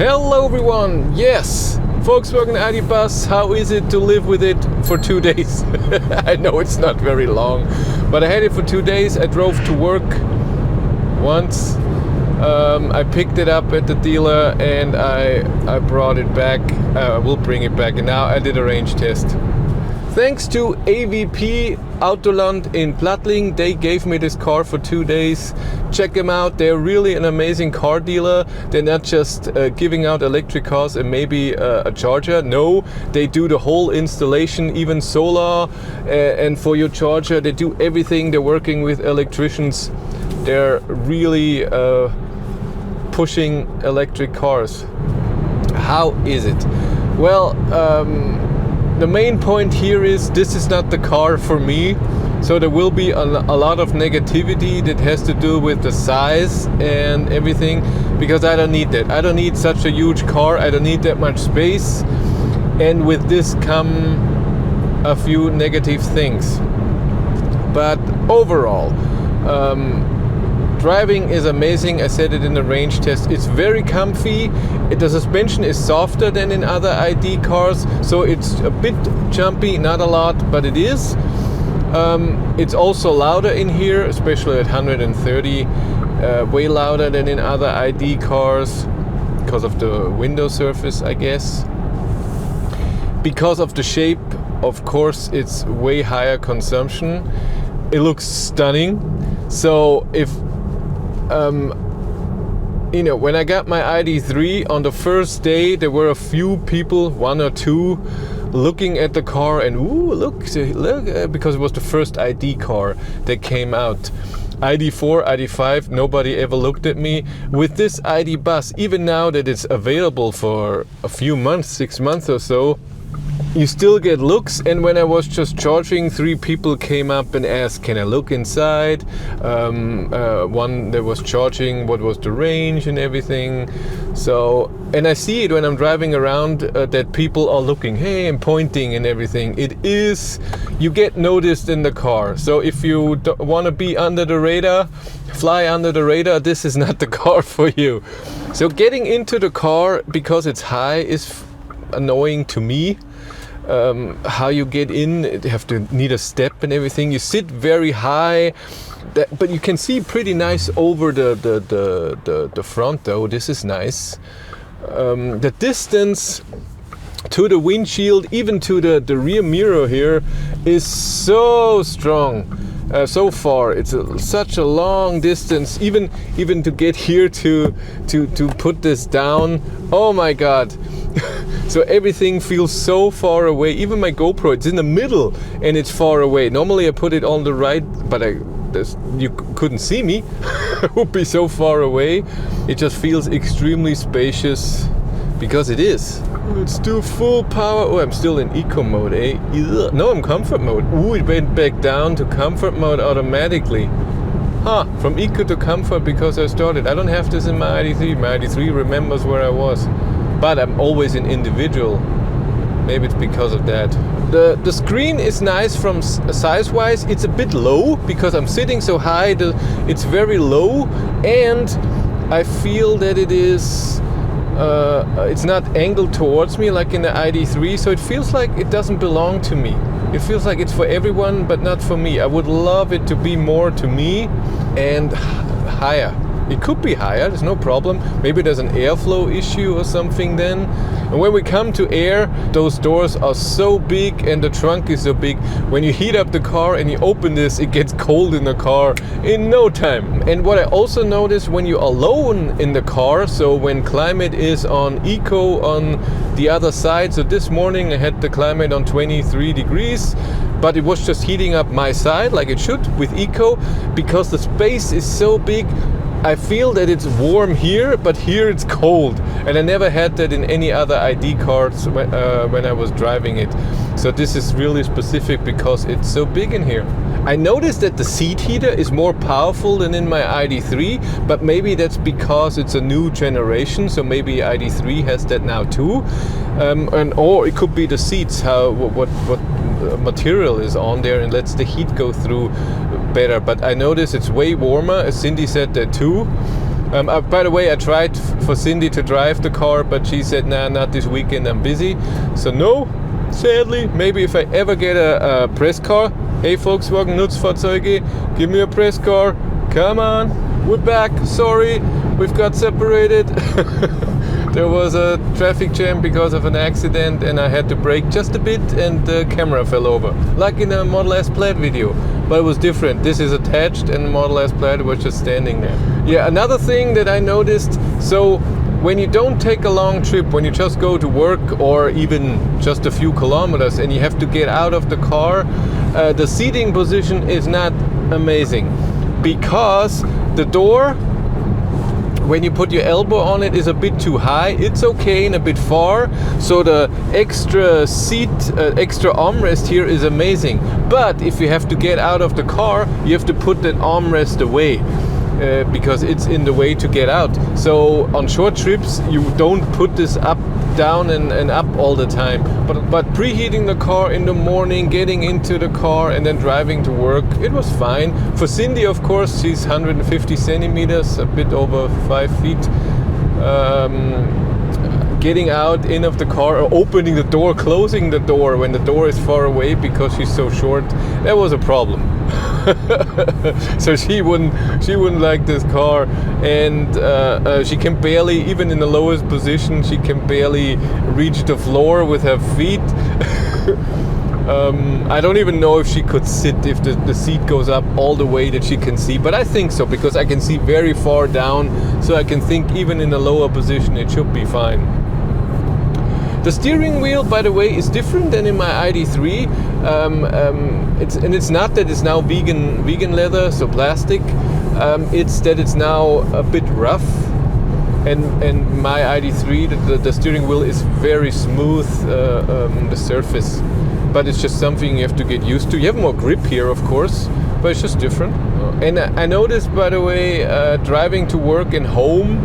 Hello everyone, yes, Volkswagen ID Bus, how is it to live with it for 2 days? I know it's not very long, but I had it for 2 days. I drove to work once, I picked it up at the dealer and I brought it back. I will bring it back, and now I did a range test. Thanks to AVP Autoland in Plattling, they gave me this car for 2 days. Check them out, they're really an amazing car dealer. They're not just giving out electric cars and maybe a charger. No, they do the whole installation, even solar, and for your charger they do everything. They're working with electricians. They're really pushing electric cars. How is it? Well, the main point here is this is not the car for me. So there will be a lot of negativity that has to do with the size and everything, because I don't need that. I don't need such a huge car. I don't need that much space. And with this come a few negative things. But overall, driving is amazing. I said it in the range test. It's very comfy. The suspension is softer than in other ID cars, so it's a bit jumpy, not a lot, but it is. It's also louder in here, especially at 130, way louder than in other ID cars because of the window surface, I guess. Because of the shape, of course, it's way higher consumption. It looks stunning. So if you know, when I got my ID3 on the first day, there were a few people, one or two, looking at the car and ooh, look, because it was the first ID car that came out. ID4, ID5, nobody ever looked at me. With this ID Bus, even now that it's available for a few months, 6 months or so, you still get looks. And when I was just charging, 3 people came up and asked, can I look inside? One that was charging, what was the range and everything. So, and I see it when I'm driving around that people are looking, hey, and pointing and everything. It is, you get noticed in the car. So if you want to be under the radar, fly under the radar, this is not the car for you. So getting into the car, because it's high, is annoying to me. How you get in, you have to need a step and everything. You sit very high, but you can see pretty nice over the front though. This is nice. The distance to the windshield, even to the rear mirror here, is so strong. So far it's such a long distance, even to get here to put this down. Oh my god. So everything feels so far away. Even my GoPro, it's in the middle and it's far away. Normally I put it on the right, but you couldn't see me. It would be so far away. It just feels extremely spacious, because it is. Let's do full power. Oh, I'm still in eco mode, eh? No, I'm comfort mode. Ooh, it went back down to comfort mode automatically. Huh, from eco to comfort because I started. I don't have this in my ID3. My ID3 remembers where I was. But I'm always in individual. Maybe it's because of that. The screen is nice from size-wise. It's a bit low because I'm sitting so high. It's very low, and I feel that it is. It's not angled towards me like in the ID3, so it feels like it doesn't belong to me. It feels like it's for everyone, but not for me. I would love it to be more to me and higher. It could be higher, there's no problem. Maybe there's an airflow issue or something then. And when we come to air, those doors are so big and the trunk is so big. When you heat up the car and you open this, it gets cold in the car in no time. And what I also noticed, when you're alone in the car, so when climate is on eco on the other side, so this morning I had the climate on 23 degrees, but it was just heating up my side like it should with eco, because the space is so big. I feel that it's warm here, but here it's cold. And I never had that in any other ID cars when I was driving it. So this is really specific because it's so big in here. I noticed that the seat heater is more powerful than in my ID3, but maybe that's because it's a new generation, so maybe ID3 has that now too. Or it could be the seats, what material is on there and lets the heat go through better. But I noticed it's way warmer, as Cindy said that too. By the way, I tried for Cindy to drive the car, but she said, nah, not this weekend, I'm busy. So no, sadly, maybe if I ever get a press car, hey Volkswagen Nutzfahrzeuge, give me a press car, come on, we're back, sorry, we've got separated. There was a traffic jam because of an accident and I had to brake just a bit and the camera fell over, like in a Model S Plaid video. But it was different. This is attached and the Model S Plaid was just standing there. Yeah, another thing that I noticed, so when you don't take a long trip, when you just go to work or even just a few kilometers and you have to get out of the car, the seating position is not amazing because the door, when you put your elbow on it, is a bit too high. It's okay and a bit far, so the extra seat, extra armrest here is amazing. But if you have to get out of the car, you have to put that armrest away because it's in the way to get out. So on short trips, you don't put this up, down and up all the time. But preheating the car in the morning, getting into the car and then driving to work, it was fine. For Cindy, of course, she's 150 centimeters, a bit over 5 feet. Getting out in of the car or opening the door, closing the door when the door is far away because she's so short, that was a problem. So she wouldn't like this car, and she can barely, even in the lowest position, she can barely reach the floor with her feet. I don't even know if she could sit if the seat goes up all the way that she can see, but I think so because I can see very far down, so I can think even in a lower position it should be fine. The steering wheel, by the way, is different than in my ID3. It's not that it's now vegan leather, so plastic. It's that it's now a bit rough. And my ID3, the steering wheel is very smooth, the surface. But it's just something you have to get used to. You have more grip here, of course, but it's just different. And I noticed, by the way, driving to work and home,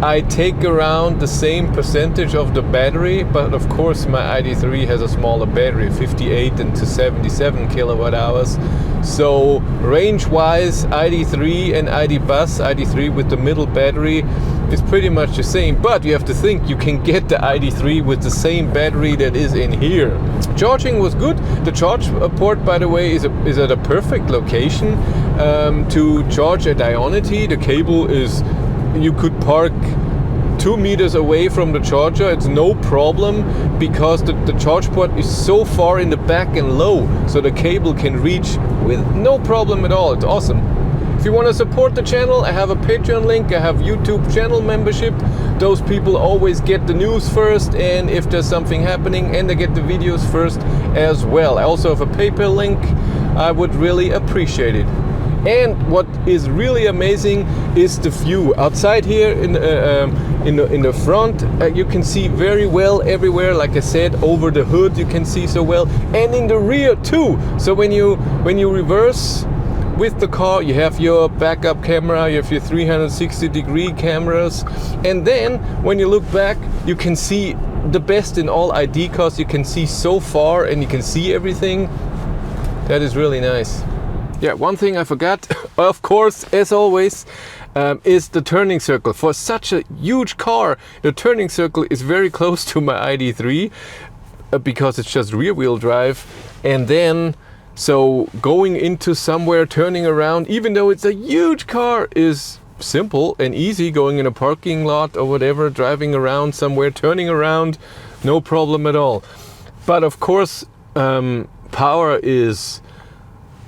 I take around the same percentage of the battery, but of course my ID3 has a smaller battery, 58 and to 77 kilowatt hours. So range-wise, ID3 and ID Bus, ID3 with the middle battery, is pretty much the same. But you have to think, you can get the ID3 with the same battery that is in here. Charging was good. The charge port, by the way, is at a perfect location to charge at Ionity. The cable is, you could park 2 meters away from the charger, it's no problem because the charge port is so far in the back and low, so the cable can reach with no problem at all. It's awesome. If you want to support the channel, I have a Patreon link, I have YouTube channel membership. Those people always get the news first, and if there's something happening, and they get the videos first as well. I also have a PayPal link. I would really appreciate it. And what is really amazing is the view outside here in the front. You can see very well everywhere. Like I said, over the hood you can see so well, and in the rear too. So when you reverse with the car, you have your backup camera, you have your 360-degree cameras, and then when you look back, you can see the best in all ID cars. You can see so far, and you can see everything. That is really nice. Yeah, one thing I forgot, of course, as always, is the turning circle. For such a huge car, the turning circle is very close to my ID3 because it's just rear-wheel drive. And then, so going into somewhere, turning around, even though it's a huge car, is simple and easy. Going in a parking lot or whatever, driving around somewhere, turning around, no problem at all. But of course, power is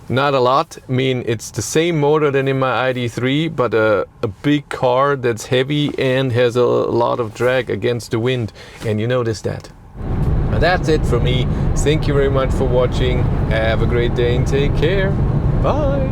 not a lot. I mean, it's the same motor than in my ID3, but a big car that's heavy and has a lot of drag against the wind, and you notice that. And that's it for me. Thank you very much for watching. Have a great day and take care. Bye.